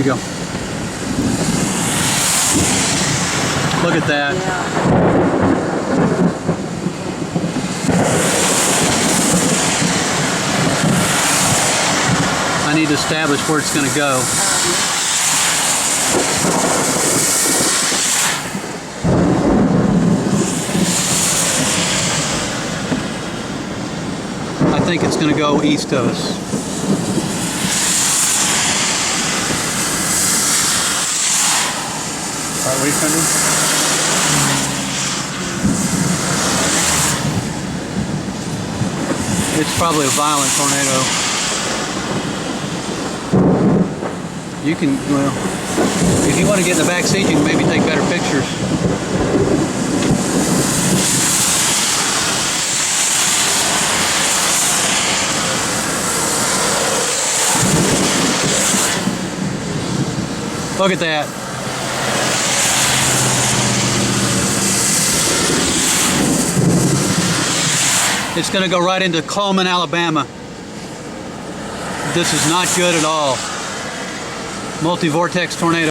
you go. Look at that. I need to establish where it's going to go. I think it's going to go east of us. All right, what are you sending? It's probably a violent tornado. You can, well, if you want to get in the back seat, you can maybe take better pictures. Look at that. It's going to go right into Coleman, Alabama. This is not good at all. Multi-vortex tornado.